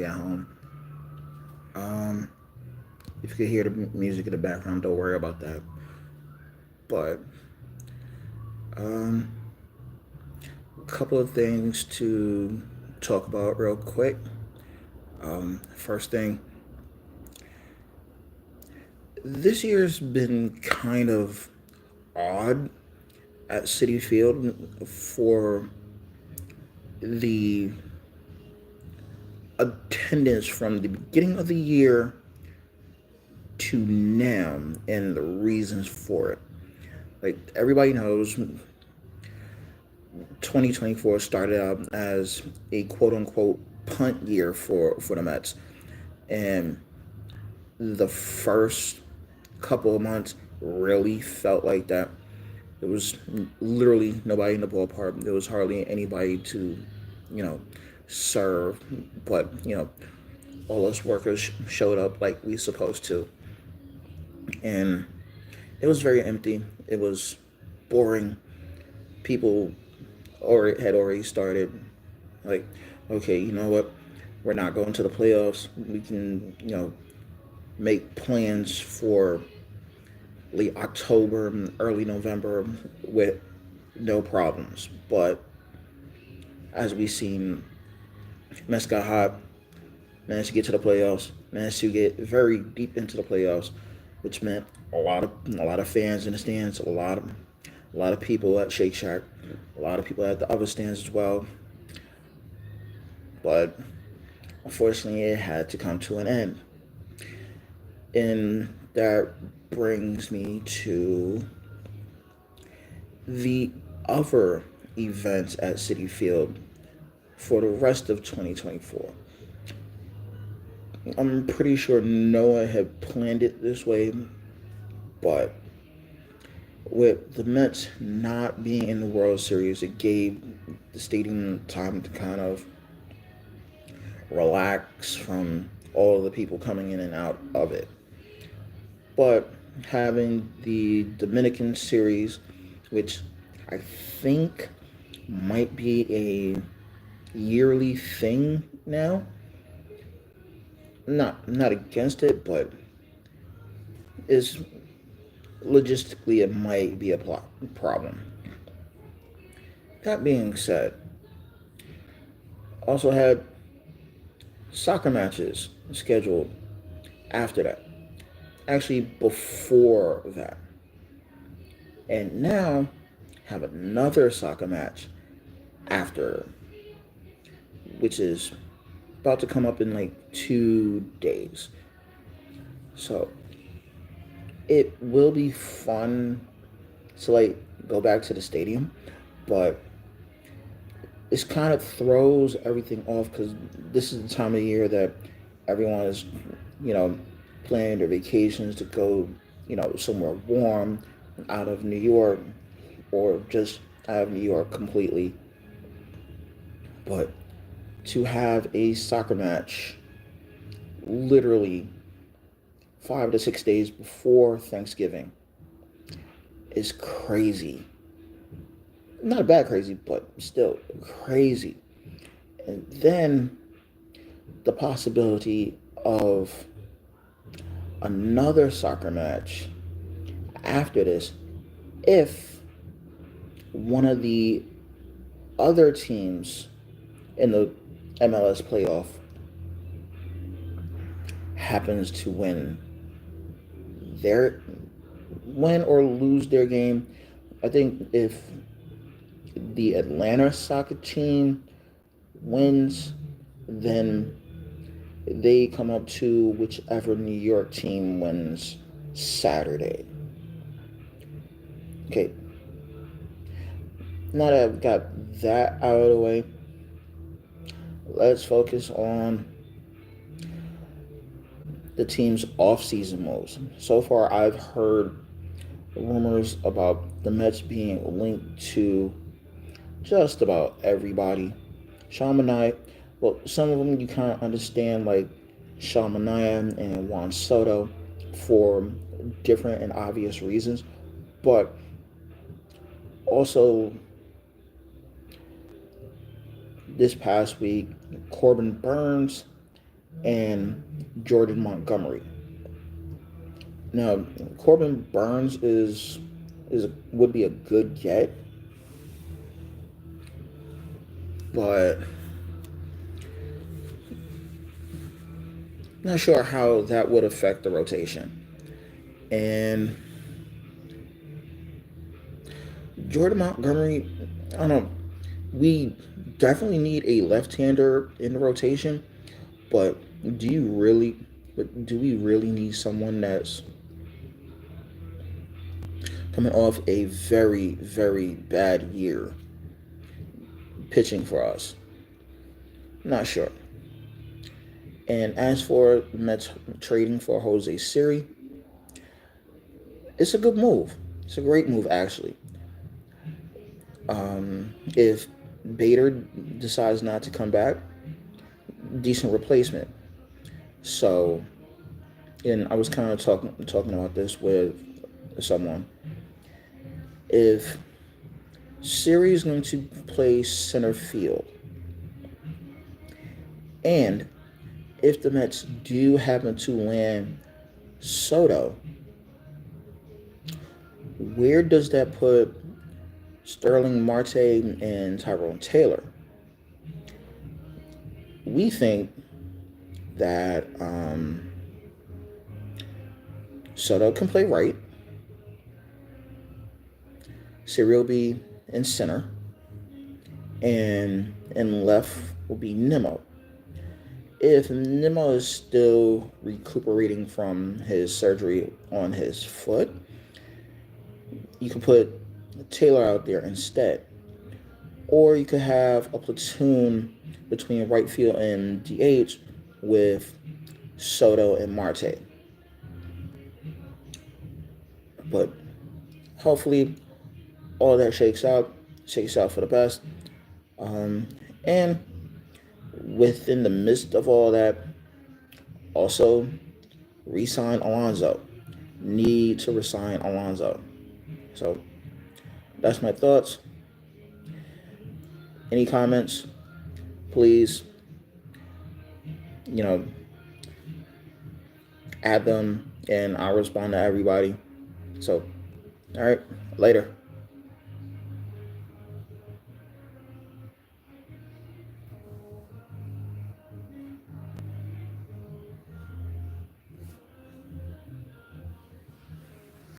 at home. Um, if you could hear the music in the background, don't worry about that. But um, a couple of things to talk about real quick. First thing, this year's been kind of odd at Citi Field for the attendance from the beginning of the year to now and the reasons for it. Like everybody knows, 2024 started out as a quote unquote punt year for the Mets. And the first couple of months really felt like that. There was literally nobody in the ballpark. There was hardly anybody to, you know, serve. But, all those workers showed up like we supposed to. And it was very empty. It was boring. People or had already started like, okay, you know what? We're not going to the playoffs. We can, make plans for late October, early November with no problems. But as we've seen, Mets got hot, managed to get to the playoffs, managed to get very deep into the playoffs, which meant a lot of fans in the stands, a lot of people at Shake Shack, a lot of people at the other stands as well. But unfortunately, it had to come to an end. And that brings me to the other events at Citi Field for the rest of 2024. I'm pretty sure no one had planned it this way, but with the Mets not being in the World Series, it gave the stadium time to kind of relax from all of the people coming in and out of it. But having the Dominican series, which I think might be a yearly thing now. Not against it, but is logistically it might be a problem. That being said, also had soccer matches scheduled after that. Actually, before that. And now have another soccer match after, which is about to come up in like 2 days. So it will be fun to like go back to the stadium, but this kind of throws everything off because this is the time of year that everyone is, you know, planning their vacations to go, somewhere warm out of New York or just out of New York completely. But to have a soccer match literally 5 to 6 days before Thanksgiving is crazy. Not bad crazy, but still crazy. And then the possibility of another soccer match after this if one of the other teams in the MLS playoff happens to their win or lose their game. I think if the Atlanta soccer team wins, then they come up to whichever New York team wins Saturday. Okay, now that I've got that out of the way, let's focus on the team's off-season moves. So far, I've heard rumors about the Mets being linked to just about everybody. Sean Manaea, well, some of them you kind of understand, like Sean Manaea and Juan Soto, for different and obvious reasons. But also, this past week, Corbin Burns and Jordan Montgomery. Now, Corbin Burns would be a good get, but not sure how that would affect the rotation. And Jordan Montgomery, I don't know. We definitely need a left-hander in the rotation, but do you really? But do we really need someone that's coming off a very, very bad year pitching for us? Not sure. And as for Mets trading for Jose Siri, it's a good move. It's a great move, actually. If Bader decides not to come back, decent replacement. So, and I was kind of talking about this with someone. If Siri is going to play center field, and if the Mets do happen to land Soto, where does that put Sterling Marte and Tyrone Taylor? We think that Soto can play right, Siri will be in center, and in left will be Nimmo. If Nimmo is still recuperating from his surgery on his foot, you can put Taylor out there instead. Or you could have a platoon between right field and DH with Soto and Marte. But hopefully all that shakes out for the best. And within the midst of all that, also resign Alonso. Need to resign Alonso. So that's my thoughts. Any comments? Please, you know, add them and I'll respond to everybody. So, all right, later.